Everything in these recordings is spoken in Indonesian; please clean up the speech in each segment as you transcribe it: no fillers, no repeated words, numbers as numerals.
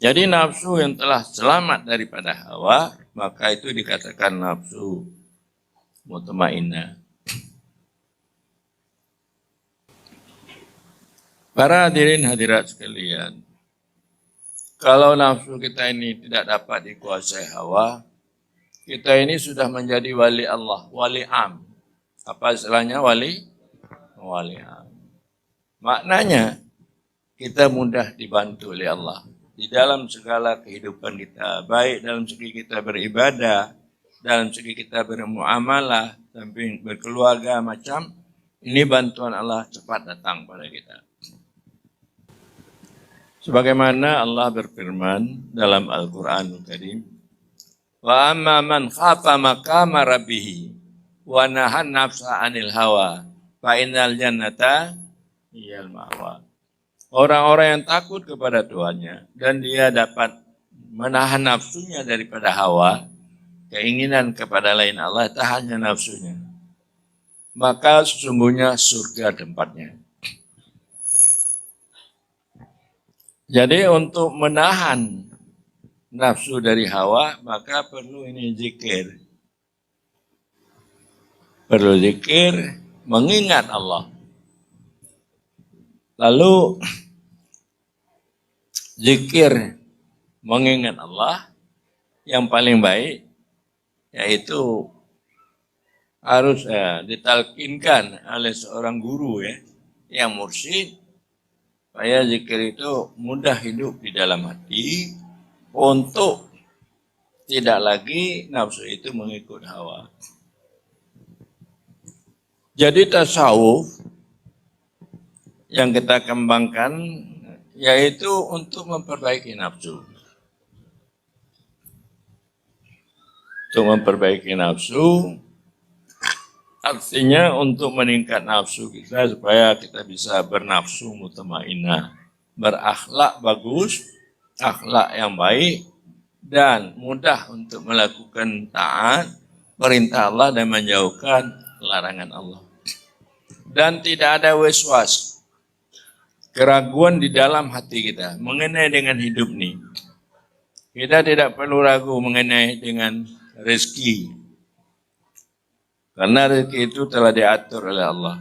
Jadi nafsu yang telah selamat daripada hawa, maka itu dikatakan nafsu mutmainnah. Para hadirin hadirat sekalian, kalau nafsu kita ini tidak dapat dikuasai hawa, kita ini sudah menjadi wali Allah, wali am. Apa istilahnya wali? Wali am. Maknanya, kita mudah dibantu oleh Allah. Di dalam segala kehidupan kita, baik dalam segi kita beribadah, dalam segi kita bermuamalah, sampai berkeluarga macam, ini bantuan Allah cepat datang pada kita. Sebagaimana Allah berfirman dalam Al-Quranul Karim, wa amma man khafa maqama rabbih wa nahan nafsa 'anil hawa fa innal jannata hiyal ma'wa. Orang-orang yang takut kepada Tuhannya dan dia dapat menahan nafsunya daripada hawa, keinginan kepada lain Allah, tahannya nafsunya, maka sesungguhnya surga tempatnya. Jadi untuk menahan nafsu dari hawa, maka perlu ini zikir. Perlu zikir, mengingat Allah. Lalu zikir mengingat Allah yang paling baik yaitu harus ditalkinkan oleh seorang guru yang mursyid, supaya zikir itu mudah hidup di dalam hati untuk tidak lagi nafsu itu mengikut hawa. Jadi tasawuf yang kita kembangkan yaitu untuk memperbaiki nafsu. Untuk memperbaiki nafsu, artinya untuk meningkat nafsu kita supaya kita bisa bernafsu mutmainnah, berakhlak bagus, akhlak yang baik, dan mudah untuk melakukan taat, perintah Allah dan menjauhkan larangan Allah. Dan tidak ada waswas, keraguan di dalam hati kita mengenai dengan hidup ini. Kita tidak perlu ragu mengenai dengan rezeki, karena rezeki itu telah diatur oleh Allah.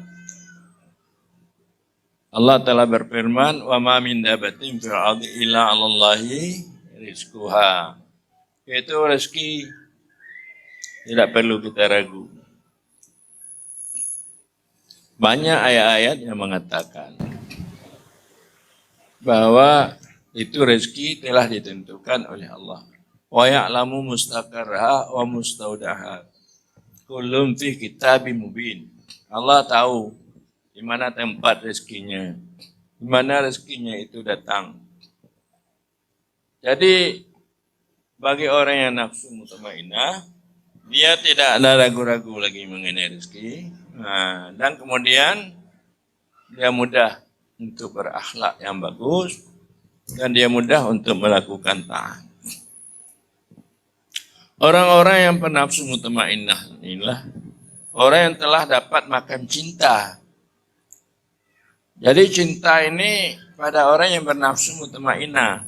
Allah telah berfirman, wa ma min dabatin fil ardi illa 'alallahi rizquha. Itu rezeki tidak perlu kita ragu. Banyak ayat-ayat yang mengatakan bahwa itu rezeki telah ditentukan oleh Allah. Wa ya'lamu mustaqarraha wa mustaudaha. Kullum fi kitabim mubin. Allah tahu di mana tempat rezekinya, di mana rezekinya itu datang. Jadi bagi orang yang nafsu mutmainnah, dia tidak ada ragu-ragu lagi mengenai rezeki. Dan kemudian dia mudah untuk berakhlak yang bagus dan dia mudah untuk melakukan taat. Orang-orang yang bernafsu mutmainnah inilah orang yang telah dapat makan cinta. Jadi cinta ini pada orang yang bernafsu mutmainnah.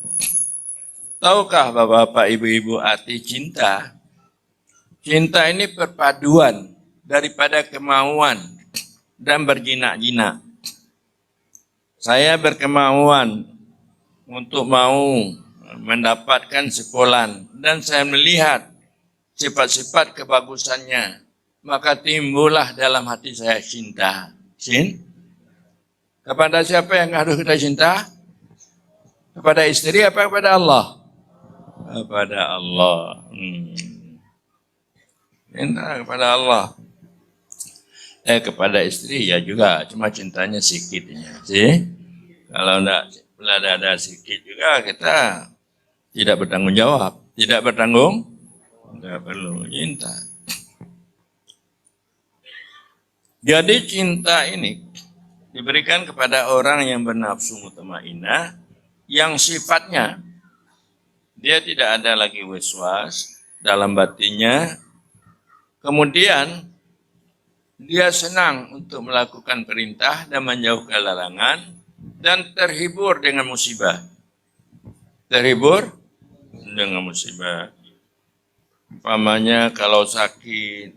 Tahukah bapak-bapak, ibu-ibu arti cinta? Cinta ini perpaduan daripada kemauan dan berjinak-jinak. Saya berkemauan untuk mau mendapatkan sekolah dan saya melihat sifat-sifat kebagusannya, maka timbullah dalam hati saya cinta. Kepada siapa yang harus kita cinta? Kepada istri apa kepada Allah? Kepada Allah. Cinta kepada Allah. Kepada istri ya juga, cuma cintanya sedikitnya. Kalau tidak ada sedikit juga kita tidak bertanggung jawab. Tidak perlu cinta. Jadi cinta ini diberikan kepada orang yang bernafsu mutmainnah yang sifatnya dia tidak ada lagi waswas dalam batinnya. Kemudian dia senang untuk melakukan perintah dan menjauhkan larangan dan terhibur dengan musibah. terhibur dengan musibah. Umpamanya kalau sakit,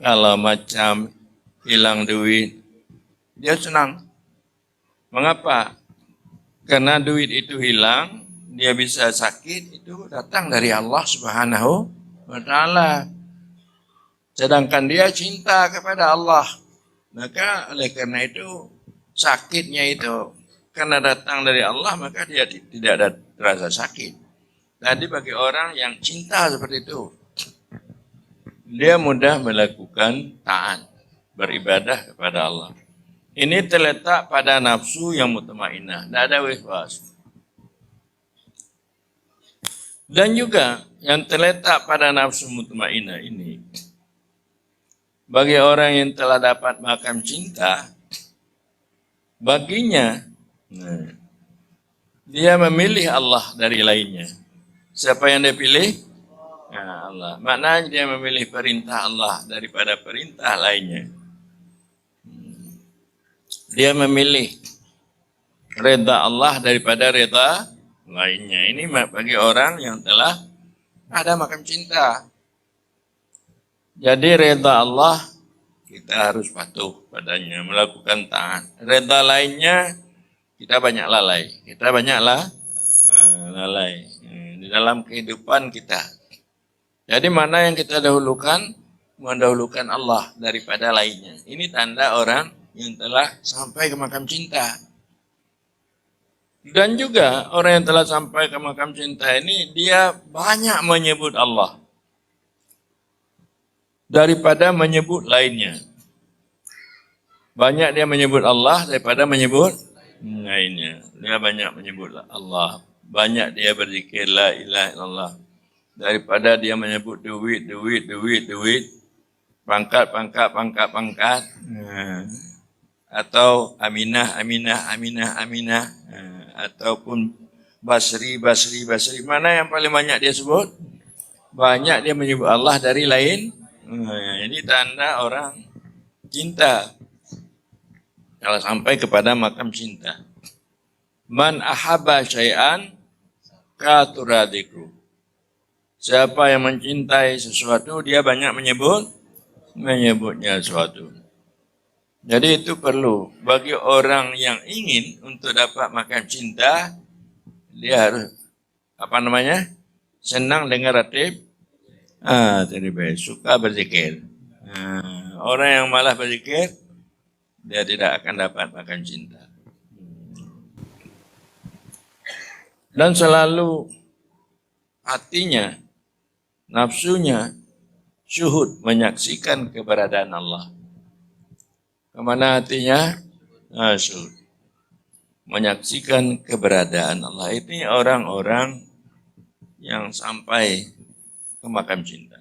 kalau macam hilang duit, dia senang. Mengapa? Karena duit itu hilang, dia bisa sakit, itu datang dari Allah Subhanahu wa Ta'ala. Sedangkan dia cinta kepada Allah. Maka oleh karena itu, sakitnya itu karena datang dari Allah, maka dia tidak ada rasa sakit. Tadi bagi orang yang cinta seperti itu, dia mudah melakukan taat, beribadah kepada Allah. Ini terletak pada nafsu yang mutmainnah, tidak ada waswas. Dan juga yang terletak pada nafsu mutmainnah ini, bagi orang yang telah dapat makam cinta, baginya dia memilih Allah dari lainnya. Siapa yang dia pilih? Nah, Allah. Maknanya dia memilih perintah Allah daripada perintah lainnya. Dia memilih reda Allah daripada reda lainnya. Ini bagi orang yang telah ada makam cinta. Jadi reda Allah kita harus patuh padanya, melakukan taat. Reda lainnya kita banyak lalai. Kita banyaklah lalai di dalam kehidupan kita. Jadi mana yang kita dahulukan? Mendahulukan Allah daripada lainnya. Ini tanda orang yang telah sampai ke makam cinta. Dan juga orang yang telah sampai ke makam cinta ini, dia banyak menyebut Allah daripada menyebut lainnya. Banyak dia menyebut Allah daripada menyebut lainnya. Dia banyak menyebut Allah. Banyak dia berzikir la ilaha illallah daripada dia menyebut duit, pangkat. Atau aminah, ataupun basri. Mana yang paling banyak dia sebut? Banyak dia menyebut Allah dari lain. Ini tanda orang cinta. Kalau sampai kepada makam cinta. Man ahabba syai'an katuradiku. Siapa yang mencintai sesuatu, dia banyak menyebutnya sesuatu. Jadi itu perlu. Bagi orang yang ingin untuk dapat makan cinta, dia harus, senang dengar ratib. Jadi baik, suka berzikir. Orang yang malah berzikir, dia tidak akan dapat makan cinta. Dan selalu hatinya, nafsunya, syuhud, menyaksikan keberadaan Allah. Kemana hatinya? Syuhud. Menyaksikan keberadaan Allah. Ini orang-orang yang sampai ke makam cinta.